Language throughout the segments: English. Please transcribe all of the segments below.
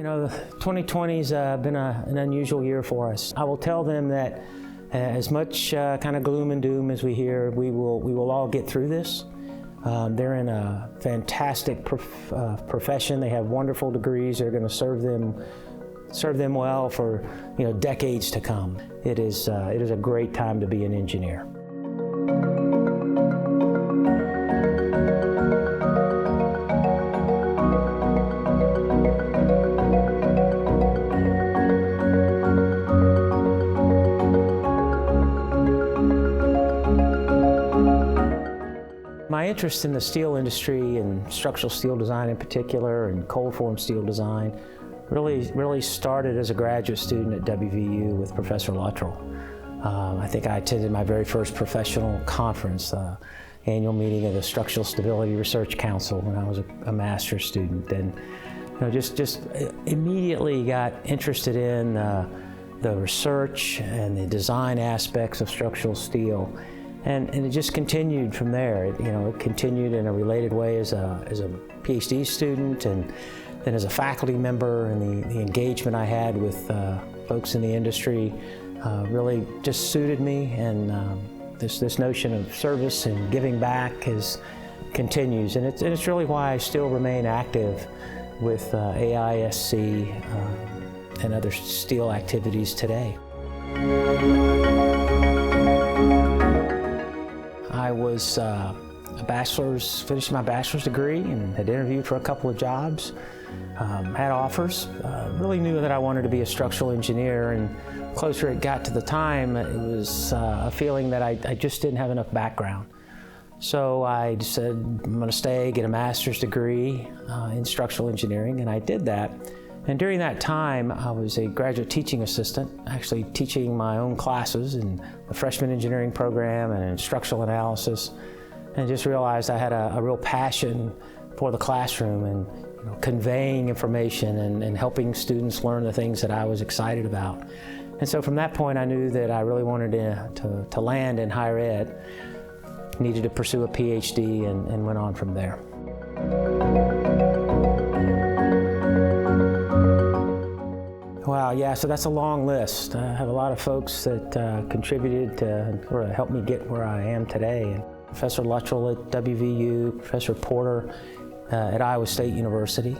know, 2020's been an unusual year for us. I will tell them that as much kind of gloom and doom as we hear, we will all get through this. They're in a fantastic profession. They have wonderful degrees. They're going to serve them well for decades to come. It is a great time to be an engineer. My interest in the steel industry and structural steel design in particular and cold form steel design really started as a graduate student at WVU with Professor Luttrell. I think I attended my very first professional conference, annual meeting of the Structural Stability Research Council when I was a master's student, and just immediately got interested in the research and the design aspects of structural steel. And it just continued from there. It continued in a related way as a PhD student, and then as a faculty member, and the engagement I had with folks in the industry really just suited me, and this notion of service and giving back continues, and it's really why I still remain active with AISC and other steel activities today. I was finished my bachelor's degree and had interviewed for a couple of jobs, had offers, really knew that I wanted to be a structural engineer, and the closer it got to the time, it was a feeling that I just didn't have enough background. So I said, I'm going to stay, get a master's degree in structural engineering, and I did that. And during that time, I was a graduate teaching assistant, actually teaching my own classes in the freshman engineering program and in structural analysis, and just realized I had a real passion for the classroom and conveying information and helping students learn the things that I was excited about. And so from that point, I knew that I really wanted to land in higher ed, needed to pursue a PhD, and went on from there. Wow, yeah, so that's a long list. I have a lot of folks that contributed to help me get where I am today. Professor Luttrell at WVU, Professor Porter at Iowa State University.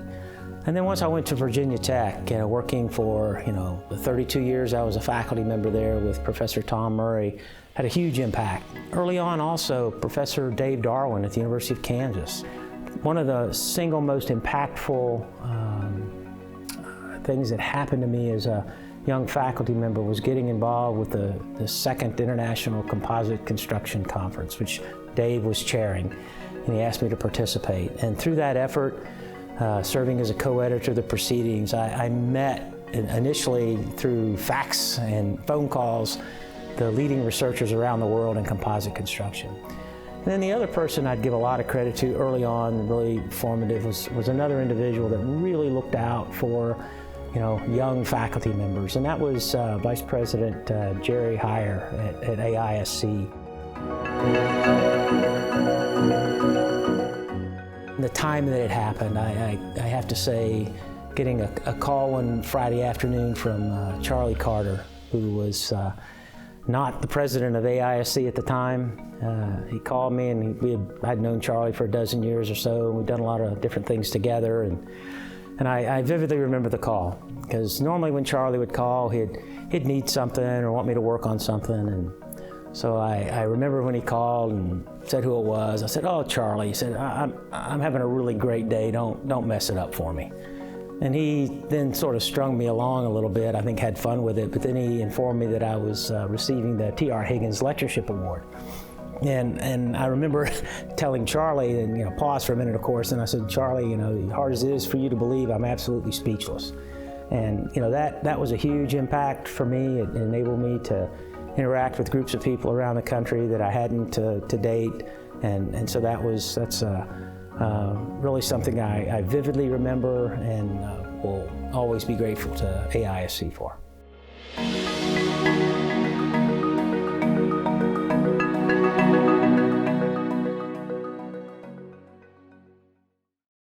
And then once I went to Virginia Tech, working for the 32 years I was a faculty member there with Professor Tom Murray, had a huge impact. Early on also, Professor Dave Darwin at the University of Kansas. One of the single most impactful things that happened to me as a young faculty member was getting involved with the second International Composite Construction Conference, which Dave was chairing, and he asked me to participate. And through that effort, serving as a co-editor of the proceedings, I met initially through fax and phone calls the leading researchers around the world in composite construction. And then the other person I'd give a lot of credit to early on, really formative, was another individual that really looked out for young faculty members, and that was Vice President Jerry Heyer at AISC. The time that it happened, I have to say, getting a call one Friday afternoon from Charlie Carter, who was not the president of AISC at the time. He called me, and I'd known Charlie for a dozen years or so, and we'd done a lot of different things together. And I vividly remember the call, because normally when Charlie would call, he'd need something or want me to work on something. And so I remember when he called and said who it was. I said, "Oh, Charlie," he said, I'm having a really great day. Don't mess it up for me." And he then sort of strung me along a little bit, I think had fun with it, but then he informed me that I was receiving the T.R. Higgins Lectureship Award. And I remember telling Charlie, and pause for a minute, of course, and I said, "Charlie, as hard as it is for you to believe, I'm absolutely speechless." And that was a huge impact for me. It enabled me to interact with groups of people around the country that I hadn't to date, and so that's really something I vividly remember and will always be grateful to AISC for.